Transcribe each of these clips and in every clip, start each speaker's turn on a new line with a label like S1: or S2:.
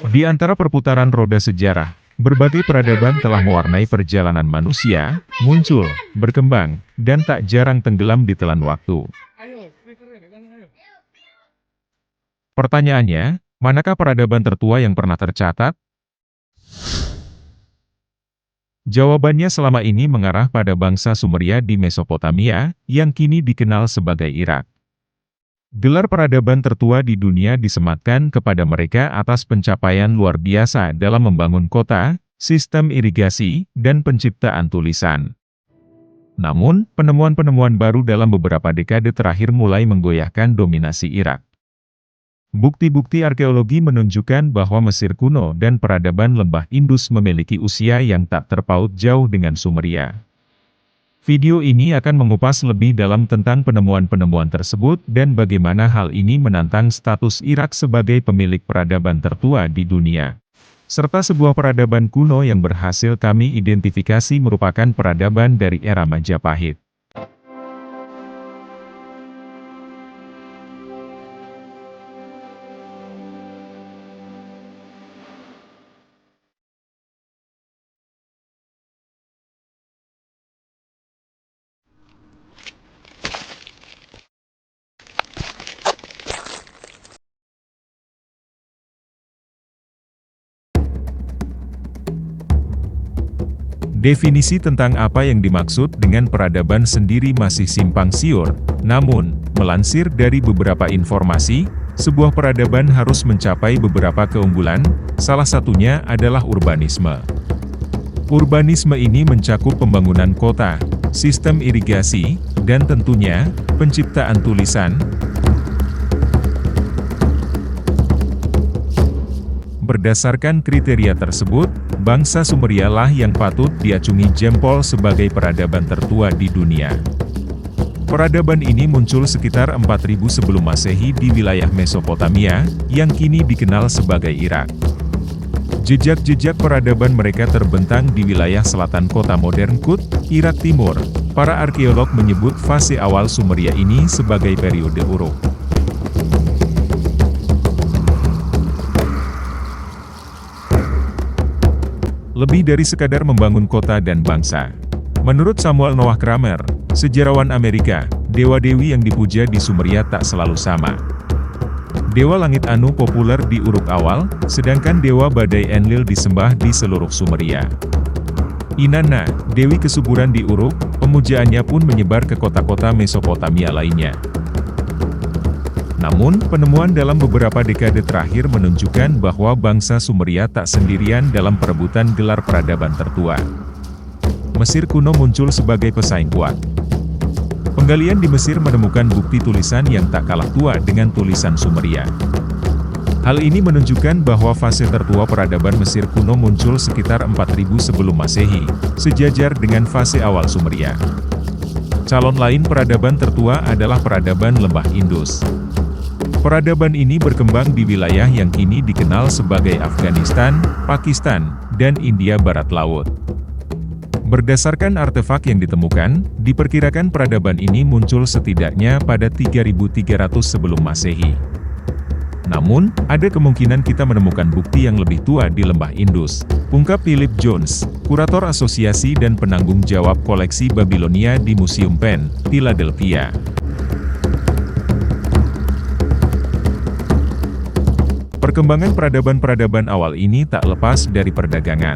S1: Di antara perputaran roda sejarah, berbagai peradaban telah mewarnai perjalanan manusia, muncul, berkembang, dan tak jarang tenggelam di telan waktu. Pertanyaannya, manakah peradaban tertua yang pernah tercatat? Jawabannya selama ini mengarah pada bangsa Sumeria di Mesopotamia, yang kini dikenal sebagai Irak. Gelar peradaban tertua di dunia disematkan kepada mereka atas pencapaian luar biasa dalam membangun kota, sistem irigasi, dan penciptaan tulisan. Namun, penemuan-penemuan baru dalam beberapa dekade terakhir mulai menggoyahkan dominasi Irak. Bukti-bukti arkeologi menunjukkan bahwa Mesir kuno dan peradaban lembah Indus memiliki usia yang tak terpaut jauh dengan Sumeria. Video ini akan mengupas lebih dalam tentang penemuan-penemuan tersebut dan bagaimana hal ini menantang status Irak sebagai pemilik peradaban tertua di dunia. Serta sebuah peradaban kuno yang berhasil kami identifikasi merupakan peradaban dari era Majapahit. Definisi tentang apa yang dimaksud dengan peradaban sendiri masih simpang siur, namun, melansir dari beberapa informasi, sebuah peradaban harus mencapai beberapa keunggulan, salah satunya adalah urbanisme. Urbanisme ini mencakup pembangunan kota, sistem irigasi, dan tentunya, penciptaan tulisan. Berdasarkan kriteria tersebut, bangsa Sumeria lah yang patut diacungi jempol sebagai peradaban tertua di dunia. Peradaban ini muncul sekitar 4000 sebelum Masehi di wilayah Mesopotamia, yang kini dikenal sebagai Irak. Jejak-jejak peradaban mereka terbentang di wilayah selatan kota modern Kut, Irak Timur. Para arkeolog menyebut fase awal Sumeria ini sebagai periode Uruk. Lebih dari sekadar membangun kota dan bangsa. Menurut Samuel Noah Kramer, sejarawan Amerika, dewa-dewi yang dipuja di Sumeria tak selalu sama. Dewa langit Anu populer di Uruk awal, sedangkan dewa badai Enlil disembah di seluruh Sumeria. Inanna, dewi kesuburan di Uruk, pemujaannya pun menyebar ke kota-kota Mesopotamia lainnya. Namun, penemuan dalam beberapa dekade terakhir menunjukkan bahwa bangsa Sumeria tak sendirian dalam perebutan gelar peradaban tertua. Mesir kuno muncul sebagai pesaing kuat. Penggalian di Mesir menemukan bukti tulisan yang tak kalah tua dengan tulisan Sumeria. Hal ini menunjukkan bahwa fase tertua peradaban Mesir kuno muncul sekitar 4000 sebelum Masehi, sejajar dengan fase awal Sumeria. Calon lain peradaban tertua adalah peradaban lembah Indus. Peradaban ini berkembang di wilayah yang kini dikenal sebagai Afghanistan, Pakistan, dan India Barat Laut. Berdasarkan artefak yang ditemukan, diperkirakan peradaban ini muncul setidaknya pada 3300 sebelum Masehi. Namun, ada kemungkinan kita menemukan bukti yang lebih tua di lembah Indus, ungkap Philip Jones, kurator asosiasi dan penanggung jawab koleksi Babilonia di Museum Penn, Philadelphia. Perkembangan peradaban-peradaban awal ini tak lepas dari perdagangan.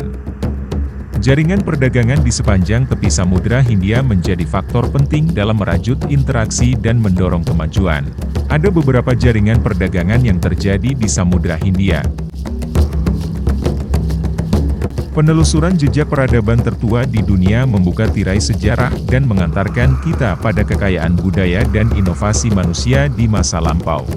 S1: Jaringan perdagangan di sepanjang tepi Samudra Hindia menjadi faktor penting dalam merajut interaksi dan mendorong kemajuan. Ada beberapa jaringan perdagangan yang terjadi di Samudra Hindia. Penelusuran jejak peradaban tertua di dunia membuka tirai sejarah dan mengantarkan kita pada kekayaan budaya dan inovasi manusia di masa lampau.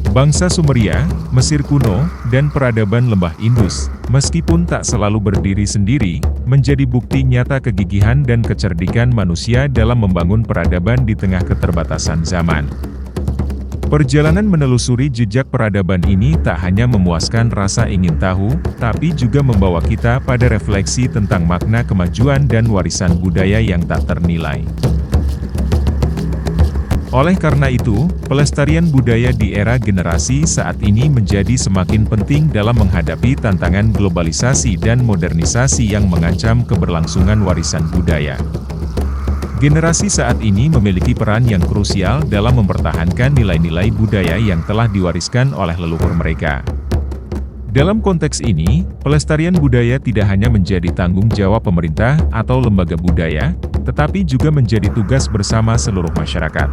S1: Bangsa Sumeria, Mesir kuno, dan peradaban lembah Indus, meskipun tak selalu berdiri sendiri, menjadi bukti nyata kegigihan dan kecerdikan manusia dalam membangun peradaban di tengah keterbatasan zaman. Perjalanan menelusuri jejak peradaban ini tak hanya memuaskan rasa ingin tahu, tapi juga membawa kita pada refleksi tentang makna kemajuan dan warisan budaya yang tak ternilai. Oleh karena itu, pelestarian budaya di era generasi saat ini menjadi semakin penting dalam menghadapi tantangan globalisasi dan modernisasi yang mengancam keberlangsungan warisan budaya. Generasi saat ini memiliki peran yang krusial dalam mempertahankan nilai-nilai budaya yang telah diwariskan oleh leluhur mereka. Dalam konteks ini, pelestarian budaya tidak hanya menjadi tanggung jawab pemerintah atau lembaga budaya, tetapi juga menjadi tugas bersama seluruh masyarakat.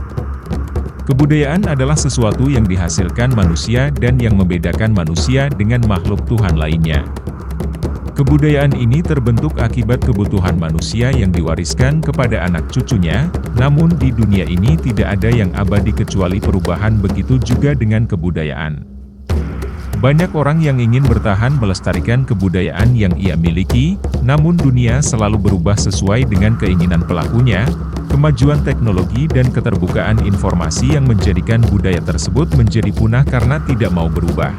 S1: Kebudayaan adalah sesuatu yang dihasilkan manusia dan yang membedakan manusia dengan makhluk Tuhan lainnya. Kebudayaan ini terbentuk akibat kebutuhan manusia yang diwariskan kepada anak cucunya, namun di dunia ini tidak ada yang abadi kecuali perubahan, begitu juga dengan kebudayaan. Banyak orang yang ingin bertahan melestarikan kebudayaan yang ia miliki, namun dunia selalu berubah sesuai dengan keinginan pelakunya. Kemajuan teknologi dan keterbukaan informasi yang menjadikan budaya tersebut menjadi punah karena tidak mau berubah.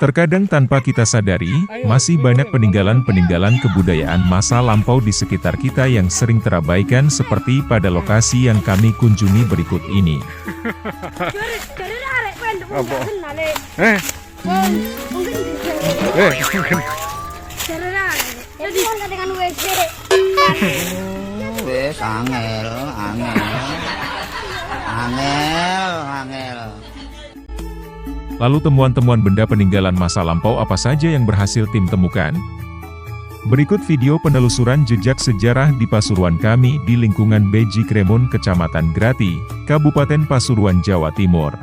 S1: Terkadang tanpa kita sadari, masih banyak peninggalan-peninggalan kebudayaan masa lampau di sekitar kita yang sering terabaikan, seperti pada lokasi yang kami kunjungi berikut ini.
S2: Angel.
S1: Lalu temuan-temuan benda peninggalan masa lampau apa saja yang berhasil tim temukan? Berikut video penelusuran jejak sejarah di Pasuruan kami di lingkungan Beji Kremon, Kecamatan Grati, Kabupaten Pasuruan, Jawa Timur.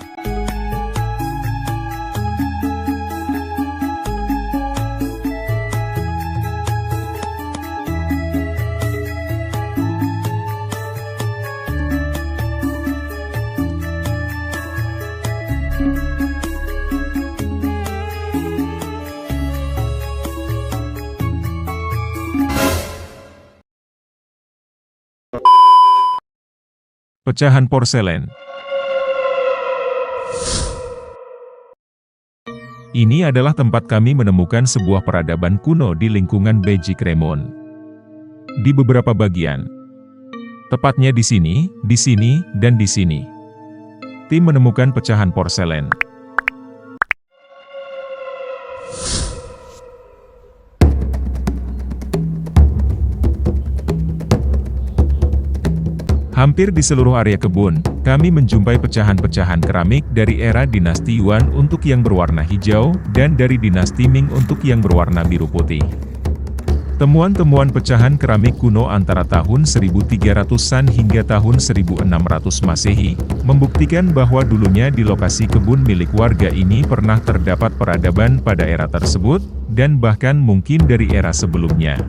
S1: Pecahan porselen. Ini adalah tempat kami menemukan sebuah peradaban kuno di lingkungan Beji Kremon. Di beberapa bagian, tepatnya di sini, dan di sini, tim menemukan pecahan porselen. Hampir di seluruh area kebun, kami menjumpai pecahan-pecahan keramik dari era dinasti Yuan untuk yang berwarna hijau, dan dari dinasti Ming untuk yang berwarna biru putih. Temuan-temuan pecahan keramik kuno antara tahun 1300-an hingga tahun 1600 Masehi, membuktikan bahwa dulunya di lokasi kebun milik warga ini pernah terdapat peradaban pada era tersebut, dan bahkan mungkin dari era sebelumnya.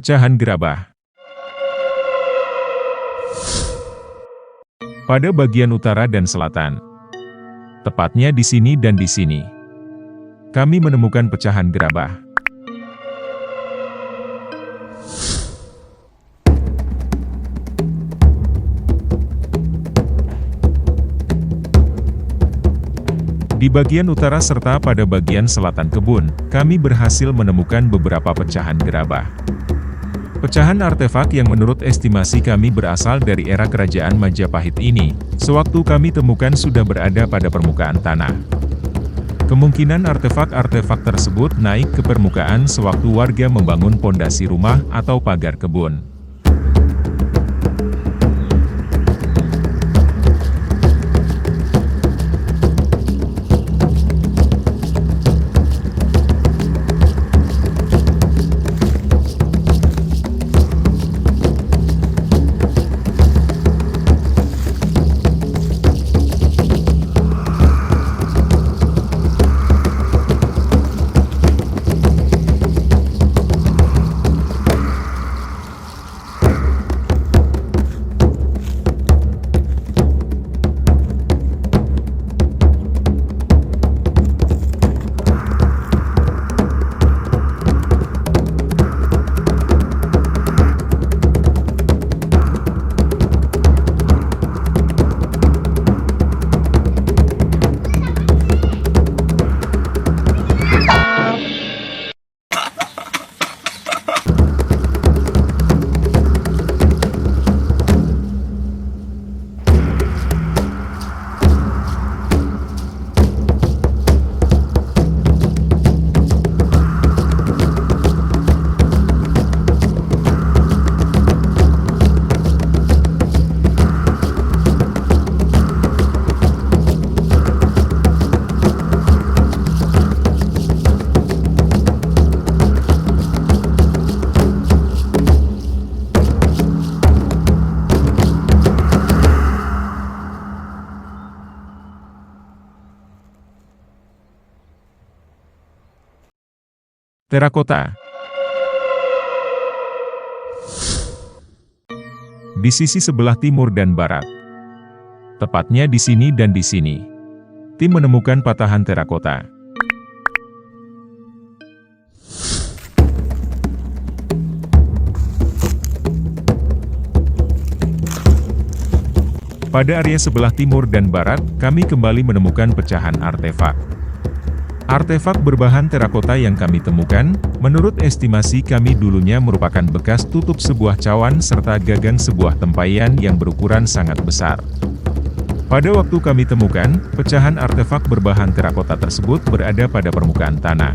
S1: Pecahan gerabah. Pada bagian utara dan selatan, tepatnya di sini dan di sini, kami menemukan pecahan gerabah. Di bagian utara serta pada bagian selatan kebun, kami berhasil menemukan beberapa pecahan gerabah. Pecahan artefak yang menurut estimasi kami berasal dari era Kerajaan Majapahit ini, sewaktu kami temukan sudah berada pada permukaan tanah. Kemungkinan artefak-artefak tersebut naik ke permukaan sewaktu warga membangun pondasi rumah atau pagar kebun. Terakota. Di sisi sebelah timur dan barat, tepatnya di sini dan di sini, tim menemukan patahan terakota. Pada area sebelah timur dan barat, kami kembali menemukan pecahan artefak. Artefak berbahan terakota yang kami temukan, menurut estimasi kami dulunya merupakan bekas tutup sebuah cawan serta gagang sebuah tempayan yang berukuran sangat besar. Pada waktu kami temukan, pecahan artefak berbahan terakota tersebut berada pada permukaan tanah.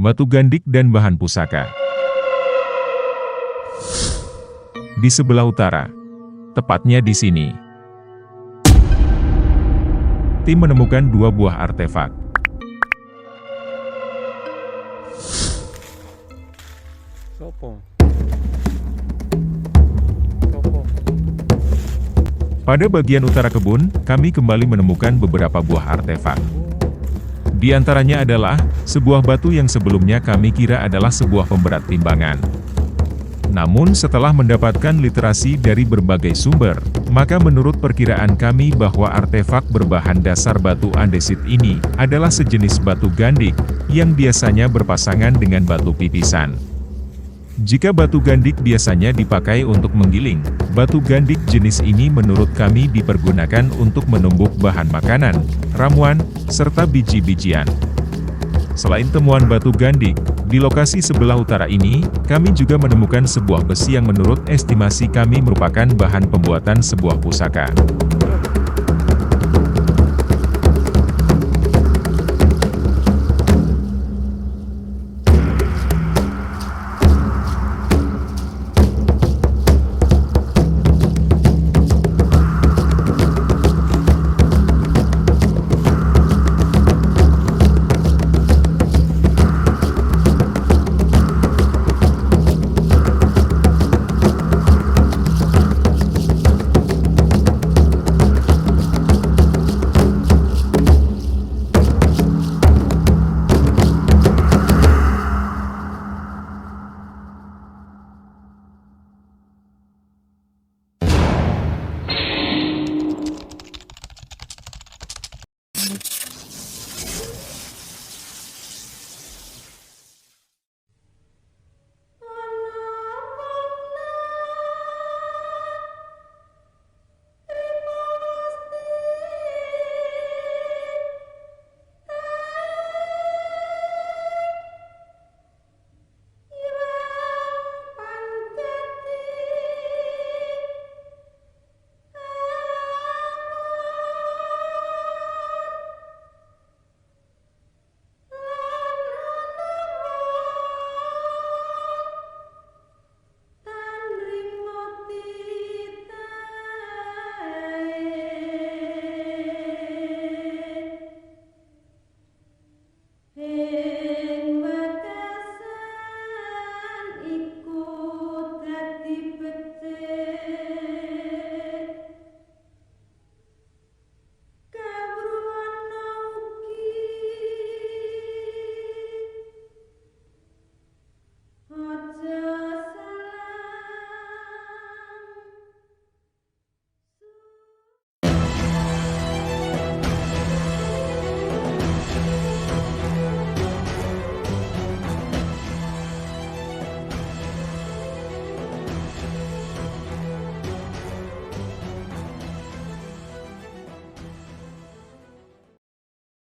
S1: Batu gandik dan bahan pusaka. Di sebelah utara, tepatnya di sini, Tim menemukan 2 buah artefak. Pada bagian utara kebun, kami kembali menemukan beberapa buah artefak. Di antaranya adalah sebuah batu yang sebelumnya kami kira adalah sebuah pemberat timbangan. Namun setelah mendapatkan literasi dari berbagai sumber, maka menurut perkiraan kami bahwa artefak berbahan dasar batu andesit ini adalah sejenis batu gandik yang biasanya berpasangan dengan batu pipisan. Jika batu gandik biasanya dipakai untuk menggiling, batu gandik jenis ini menurut kami dipergunakan untuk menumbuk bahan makanan, ramuan, serta biji-bijian. Selain temuan batu gandik, di lokasi sebelah utara ini, kami juga menemukan sebuah besi yang menurut estimasi kami merupakan bahan pembuatan sebuah pusaka.